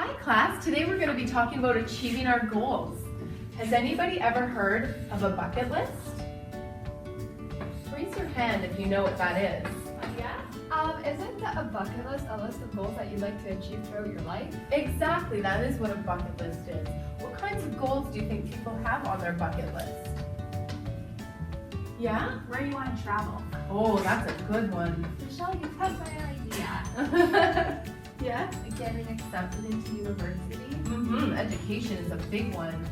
Hi class, today we're going to be talking about achieving our goals. Has anybody ever heard of a bucket list? Raise your hand if you know what that is. Isn't a bucket list a list of goals that you'd like to achieve throughout your life? Exactly, that is what a bucket list is. What kinds of goals do you think people have on their bucket list? Yeah? Where you want to travel. Oh, that's a good one. Michelle, you have my idea. Yeah? Getting accepted into university. Education is a big one.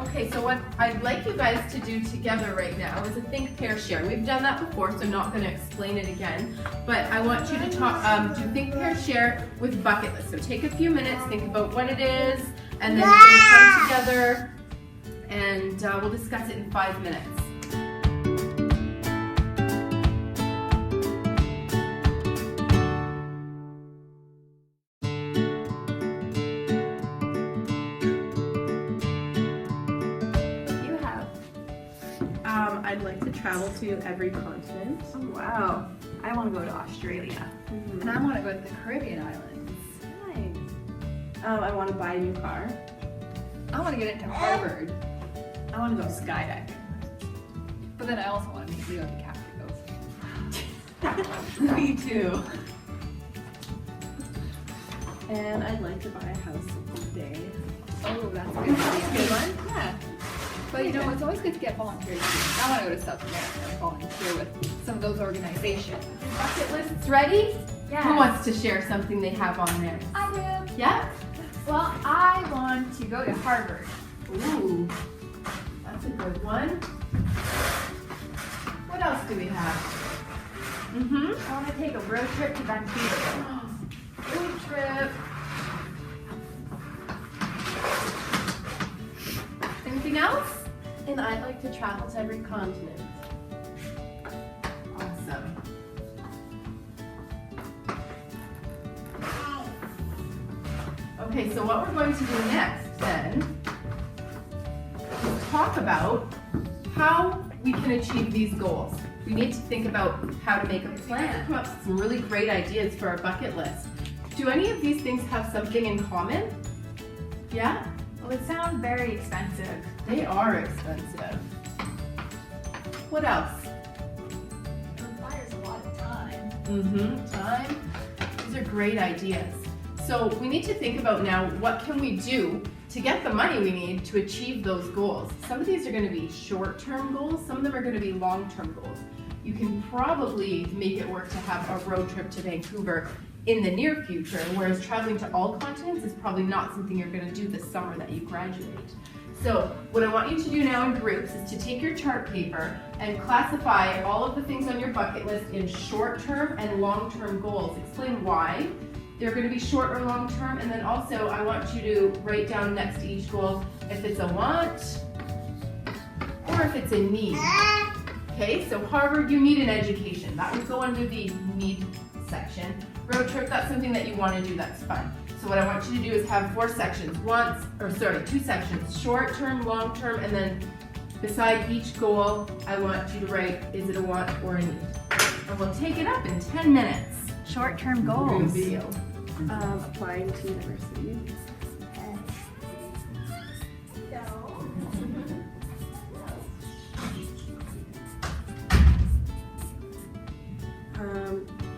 Okay, so what I'd like you guys to do together right now is a think, pair, share. We've done that before, so I'm not going to explain it again. But I want you to do think, pair, share with bucket list. So take a few minutes, think about what it is, and then we're going to come together and we'll discuss it in 5 minutes. I'd like to travel to every continent. Oh wow. I want to go to Australia. And I want to go to the Caribbean islands. Nice. I want to buy a new car. I want to get into Harvard, I want to go skydiving. but then I also want to meet Leo DiCaprio. Me too. And I'd like to buy a house someday. Oh, that's a good idea. Good one? Yeah. But you know, it's always good to get volunteers. I want to go to South America and volunteer with some of those organizations. Bucket lists ready? Yeah. Who wants to share something they have on there? I do. Yeah? Well, I want to go to Harvard. Ooh, that's a good one. What else do we have? I want to take a road trip to Vancouver. Road trip. Anything else? And I'd like to travel to every continent. Awesome. Okay, so what we're going to do next then is talk about how we can achieve these goals. We need to think about how to make a plan, come up with some really great ideas for our bucket list. Do any of these things have something in common? Yeah? Well, it sounds very expensive. They are expensive. What else? It requires a lot of time. Time. These are great ideas. So we need to think about now, what can we do to get the money we need to achieve those goals? Some of these are going to be short-term goals. Some of them are going to be long-term goals. You can probably make it work to have a road trip to Vancouver in the near future, whereas traveling to all continents is probably not something you're going to do this summer that you graduate. So what I want you to do now in groups is to take your chart paper and classify all of the things on your bucket list in short-term and long-term goals. Explain why they're going to be short or long-term, and then also I want you to write down next to each goal if it's a want or if it's a need. Okay, so Harvard, you need an education. That would go under the need section. Road trip, that's something that you want to do, that's fun. So what I want you to do is have 4 sections. 2 sections, short term, long term, and then beside each goal, I want you to write, is it a want or a need? And we'll take it up in 10 minutes. Short-term goals. Video. Applying to university.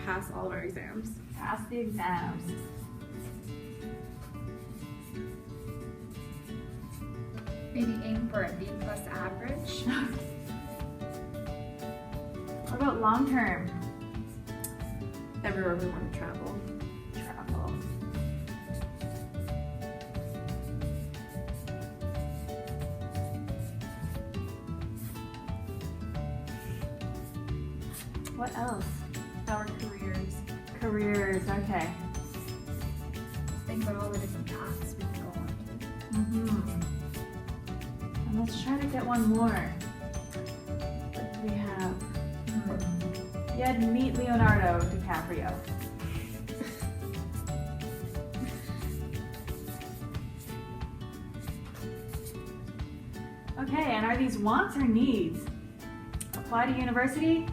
Pass all of our exams. Pass the exams. Maybe aim for a B+ average. What about long-term? Everywhere we want to travel. Travel. What else? Our careers. Careers, okay. Think about all the different paths we can go on. And let's try to get one more. What do we have? You had meet Leonardo DiCaprio. Okay, and are these wants or needs? Apply to university?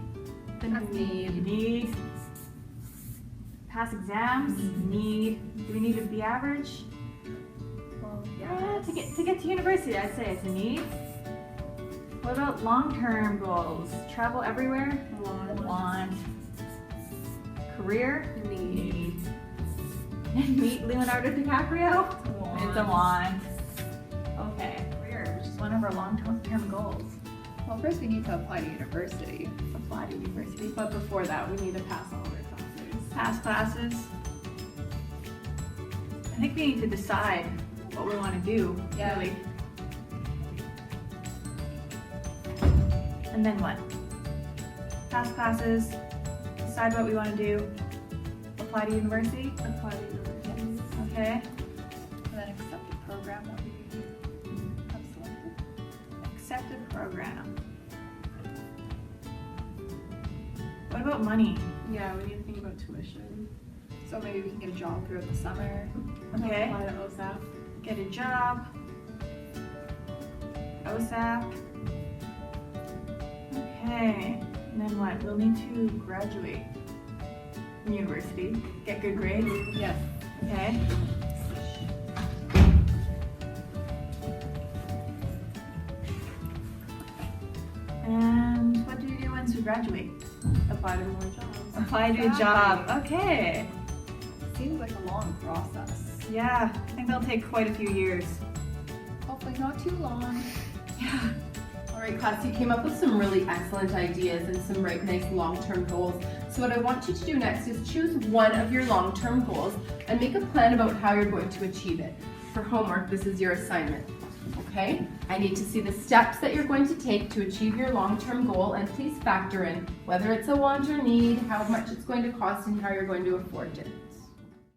The need. Need. Pass exams, need. Do we need to be average? Well, Yeah, to get to university, I'd say it's a need. What about long-term goals? Travel everywhere? Want. Career? Need. Meet Leonardo DiCaprio? Want. It's a want. Okay, career, which is one of our long-term goals. Well, first we need to apply to university. Apply to university. But before that, we need to pass all of our classes. Pass classes. I think we need to decide what we want to do, Yeah. really. And then what? Pass classes, decide what we want to do, apply to university, Apply to universities. okay? And then accept the program that we have selected. Accepted program. What about money? Yeah, we need to think about tuition. So maybe we can get a job throughout the summer. Okay, Apply to OSAP. get a job. OSAP. Okay, and then what? We'll need to graduate from university, get good grades. Yes. Okay. And what do you do once you graduate? Apply to more jobs. Apply to a job. Okay. Seems like a long process. Yeah, I think that'll take quite a few years. Hopefully not too long. Yeah. All right, class, you came up with some really excellent ideas and some right nice long-term goals. So what I want you to do next is choose one of your long-term goals and make a plan about how you're going to achieve it. For homework, this is your assignment. Okay? I need to see the steps that you're going to take to achieve your long-term goal, and please factor in whether it's a want or need, how much it's going to cost, and how you're going to afford it.